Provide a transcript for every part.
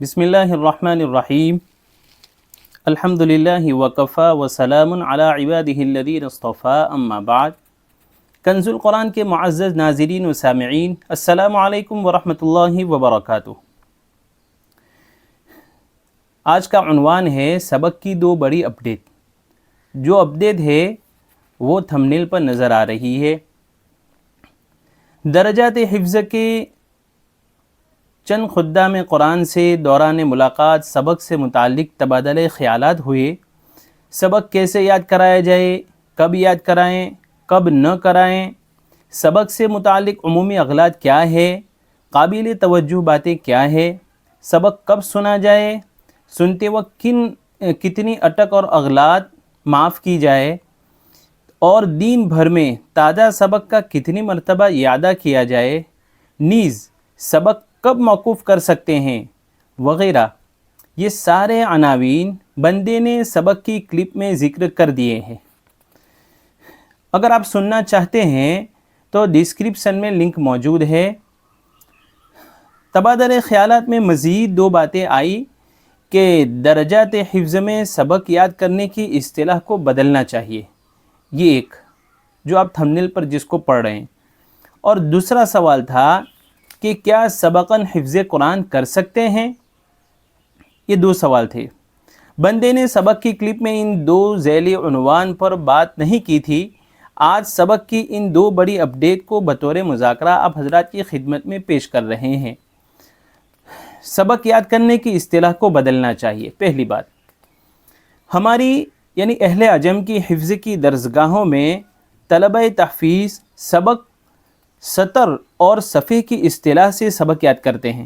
بسم اللہ الرحمن الرحیم الحمدللہ وکفا وسلام علی عبادہ الذین اصطفیٰ اما بعد۔ کنز القرآن کے معزز ناظرین و سامعین، السلام علیکم ورحمۃ اللہ وبرکاتہ۔ آج کا عنوان ہے سبق کی دو بڑی اپڈیٹ۔ جو اپڈیٹ ہے وہ تھمبنیل پر نظر آ رہی ہے۔ درجات حفظ کے چند خدام قرآن سے دوران ملاقات سبق سے متعلق تبادلہ خیالات ہوئے۔ سبق کیسے یاد کرایا جائے، کب یاد کرائیں، کب نہ کرائیں، سبق سے متعلق عمومی اغلاط کیا ہے، قابل توجہ باتیں کیا ہے، سبق کب سنا جائے، سنتے وقت کتنی اٹک اور اغلاط معاف کی جائے، اور دین بھر میں تازہ سبق کا کتنی مرتبہ اعادہ کیا جائے، نیز سبق کب موقوف کر سکتے ہیں، وغیرہ، یہ سارے عناوین بندے نے سبق کی کلپ میں ذکر کر دیے ہیں۔ اگر آپ سننا چاہتے ہیں تو ڈسکرپشن میں لنک موجود ہے۔ تبادلہ خیالات میں مزید دو باتیں آئی کہ درجات حفظ میں سبق یاد کرنے کی اصطلاح کو بدلنا چاہیے، یہ ایک جو آپ تھمبنیل پر جس کو پڑھ رہے ہیں، اور دوسرا سوال تھا کہ کیا سبقاً حفظ قرآن کر سکتے ہیں؟ یہ دو سوال تھے۔ بندے نے سبق کی کلپ میں ان دو ذیلی عنوان پر بات نہیں کی تھی۔ آج سبق کی ان دو بڑی اپڈیٹ کو بطور مذاکرہ آپ حضرات کی خدمت میں پیش کر رہے ہیں۔ سبق یاد کرنے کی اصطلاح کو بدلنا چاہیے۔ پہلی بات، ہماری یعنی اہل عجم کی حفظ کی درسگاہوں میں طلبہ تحفیظ سبق سطر اور صفحے کی اصطلاح سے سبق یاد کرتے ہیں۔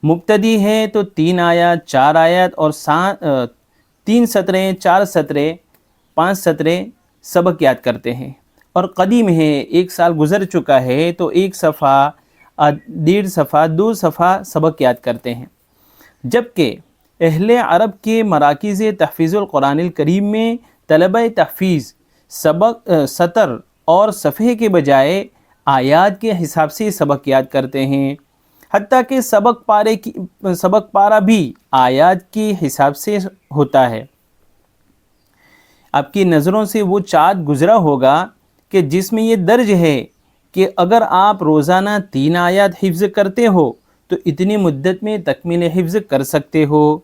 مبتدی ہے تو 3 آیات، 4 آیات اور 3 سطریں، 4 سطریں، 5 سطریں سبق یاد کرتے ہیں، اور قدیم ہے 1 سال گزر چکا ہے تو 1 صفحہ، 1.5 صفحہ، 2 صفحہ سبق یاد کرتے ہیں۔ جبکہ اہل عرب کے مراکز تحفیظ القرآن الکریم میں طلبہ تحفیظ سبق سطر اور صفحے کے بجائے آیات کے حساب سے سبق یاد کرتے ہیں، حتیٰ کہ سبق پارہ بھی آیات کے حساب سے ہوتا ہے۔ آپ کی نظروں سے وہ چارٹ گزرا ہوگا کہ جس میں یہ درج ہے کہ اگر آپ روزانہ 3 آیات حفظ کرتے ہو تو اتنی مدت میں تکمیل حفظ کر سکتے ہو۔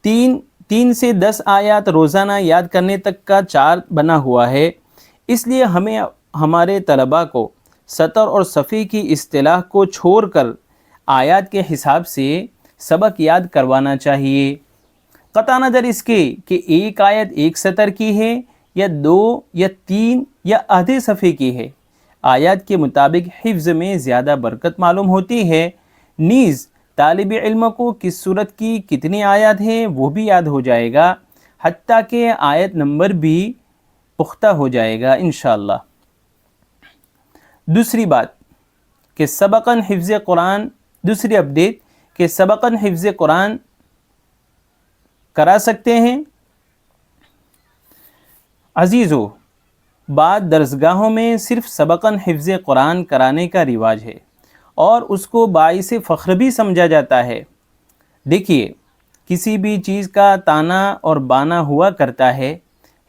3 سے 10 آیات روزانہ یاد کرنے تک کا چارٹ بنا ہوا ہے۔ اس لیے ہمیں ہمارے طلباء کو سطر اور صفحے کی اصطلاح کو چھوڑ کر آیات کے حساب سے سبق یاد کروانا چاہیے، قطع نظر اس کے کہ ایک آیت 1 سطر کی ہے یا 2 یا 3 یا آدھے صفحے کی ہے۔ آیات کے مطابق حفظ میں زیادہ برکت معلوم ہوتی ہے، نیز طالب علم کو کس صورت کی کتنی آیات ہیں وہ بھی یاد ہو جائے گا، حتیٰ کہ آیت نمبر بھی پختہ ہو جائے گا انشاءاللہ۔ دوسری بات کہ سبقاً حفظ قرآن، دوسری اپڈیٹ کہ سبقاً حفظ قرآن کرا سکتے ہیں۔ عزیزو، بعض درسگاہوں میں صرف سبقاً حفظ قرآن کرانے کا رواج ہے اور اس کو باعث فخر بھی سمجھا جاتا ہے۔ دیکھیے، کسی بھی چیز کا تانا اور بانا ہوا کرتا ہے۔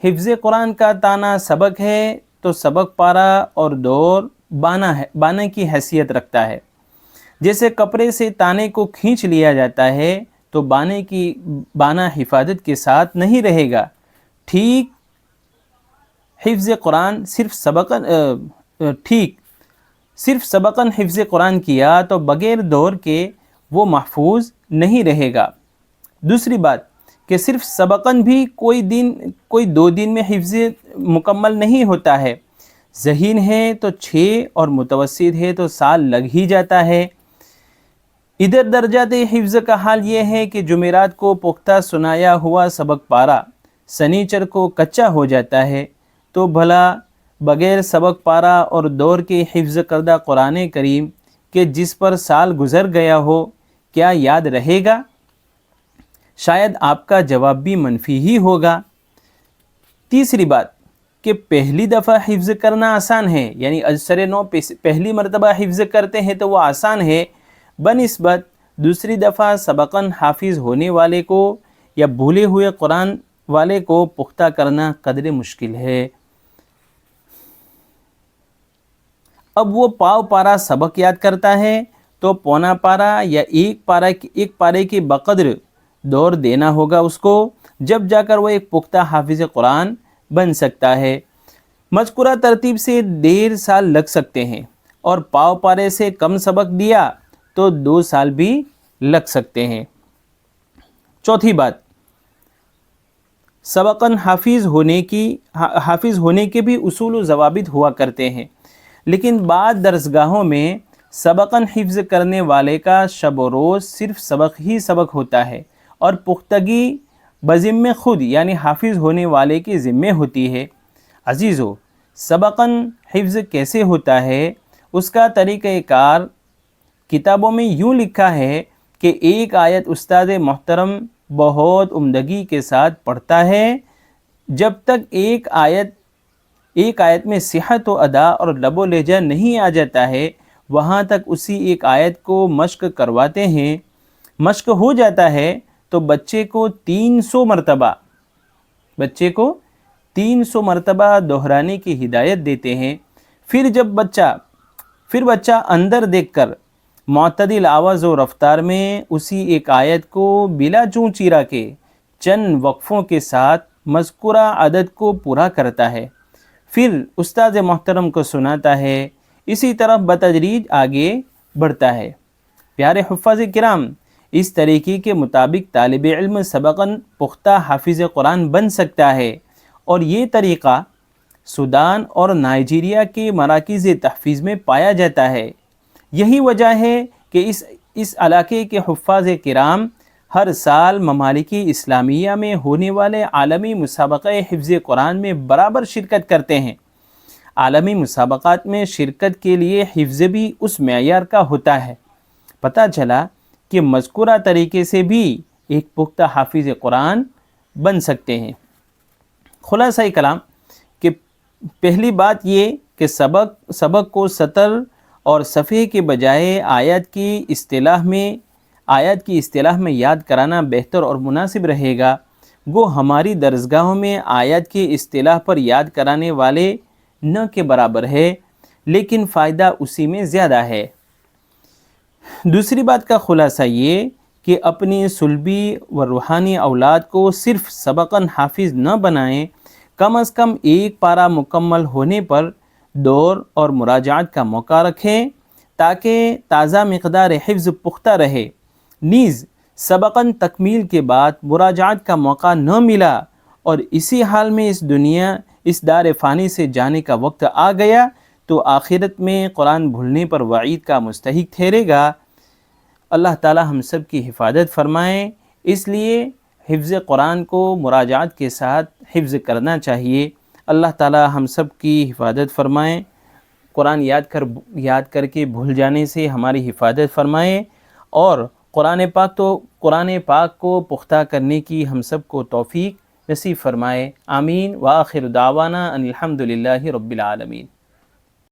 حفظ قرآن کا تانا سبق ہے تو سبق پارہ اور دور بانا کی حیثیت رکھتا ہے۔ جیسے کپڑے سے تانے کو کھینچ لیا جاتا ہے تو بانا حفاظت کے ساتھ نہیں رہے گا۔ ٹھیک حفظ قرآن صرف سبقاً حفظ قرآن کیا تو بغیر دور کے وہ محفوظ نہیں رہے گا۔ دوسری بات کہ صرف سبقاً بھی کوئی 2 دن میں حفظ مکمل نہیں ہوتا ہے۔ ذہین ہے تو 6 اور متوسط ہے تو سال لگ ہی جاتا ہے۔ ادھر درجات حفظ کا حال یہ ہے کہ جمعرات کو پختہ سنایا ہوا سبق پارہ سنیچر کو کچا ہو جاتا ہے، تو بھلا بغیر سبق پارہ اور دور کے حفظ کردہ قرآن کریم کہ جس پر سال گزر گیا ہو کیا یاد رہے گا؟ شاید آپ کا جواب بھی منفی ہی ہوگا۔ تیسری بات کہ پہلی دفعہ حفظ کرنا آسان ہے، یعنی ازسر نو پہلی مرتبہ حفظ کرتے ہیں تو وہ آسان ہے، بنسبت دوسری دفعہ سبقاً حافظ ہونے والے کو یا بھولے ہوئے قرآن والے کو پختہ کرنا قدر مشکل ہے۔ اب وہ پاؤ پارا سبق یاد کرتا ہے تو پونا پارا یا ایک پارے کے بقدر دور دینا ہوگا اس کو، جب جا کر وہ ایک پختہ حافظ قرآن بن سکتا ہے۔ مذکورہ ترتیب سے 1.5 سال لگ سکتے ہیں، اور پاؤ پارے سے کم سبق دیا تو 2 سال بھی لگ سکتے ہیں۔ چوتھی بات، سبقاً حافظ ہونے کے بھی اصول و ضوابط ہوا کرتے ہیں، لیکن بعض درسگاہوں میں سبقاً حفظ کرنے والے کا شب و روز صرف سبق ہی سبق ہوتا ہے، اور پختگی بذمہ خود یعنی حافظ ہونے والے کے ذمہ ہوتی ہے۔ عزیزو، سبقاً حفظ کیسے ہوتا ہے، اس کا طریقہ کار کتابوں میں یوں لکھا ہے کہ ایک آیت استاد محترم بہت عمدگی کے ساتھ پڑھتا ہے، جب تک ایک آیت میں صحت و ادا اور لب و لہجہ نہیں آ جاتا ہے، وہاں تک اسی ایک آیت کو مشق کرواتے ہیں۔ مشق ہو جاتا ہے تو بچے کو 300 مرتبہ دہرانے کی ہدایت دیتے ہیں۔ پھر بچہ اندر دیکھ کر معتدل آواز و رفتار میں اسی ایک آیت کو بلا چوں چیرا کے چند وقفوں کے ساتھ مذکورہ عدد کو پورا کرتا ہے، پھر استاد محترم کو سناتا ہے، اسی طرح بتدریج آگے بڑھتا ہے۔ پیارے حفاظ کرام، اس طریقے کے مطابق طالب علم سبقاً پختہ حافظ قرآن بن سکتا ہے، اور یہ طریقہ سودان اور نائجیریا کے مراکز تحفیظ میں پایا جاتا ہے۔ یہی وجہ ہے کہ اس علاقے کے حفاظ کرام ہر سال ممالک اسلامیہ میں ہونے والے عالمی مسابقہ حفظ قرآن میں برابر شرکت کرتے ہیں۔ عالمی مسابقات میں شرکت کے لیے حفظ بھی اس معیار کا ہوتا ہے۔ پتہ چلا کہ مذکورہ طریقے سے بھی ایک پختہ حافظ قرآن بن سکتے ہیں۔ خلاصہ کلام کہ پہلی بات یہ کہ سبق کو سطر اور صفحے کے بجائے آیت کی اصطلاح میں یاد کرانا بہتر اور مناسب رہے گا۔ گو ہماری درسگاہوں میں آیت کی اصطلاح پر یاد کرانے والے نہ کے برابر ہے، لیکن فائدہ اسی میں زیادہ ہے۔ دوسری بات کا خلاصہ یہ کہ اپنی صلبی و روحانی اولاد کو صرف سبقاً حافظ نہ بنائیں، کم از کم ایک پارہ مکمل ہونے پر دور اور مراجعات کا موقع رکھیں تاکہ تازہ مقدار حفظ پختہ رہے۔ نیز سبقاً تکمیل کے بعد مراجعات کا موقع نہ ملا اور اسی حال میں اس دار فانی سے جانے کا وقت آ گیا تو آخرت میں قرآن بھولنے پر وعید کا مستحق ٹھہرے گا۔ اللہ تعالی ہم سب کی حفاظت فرمائیں، اس لیے حفظ قرآن کو مراجعات کے ساتھ حفظ کرنا چاہیے۔ اللہ تعالی ہم سب کی حفاظت فرمائیں، قرآن یاد کر کے بھول جانے سے ہماری حفاظت فرمائیں، اور قرآن پاک کو پختہ کرنے کی ہم سب کو توفیق نصیب فرمائے۔ آمین۔ وآخر دعوانا ان الحمد للہ رب العالمین۔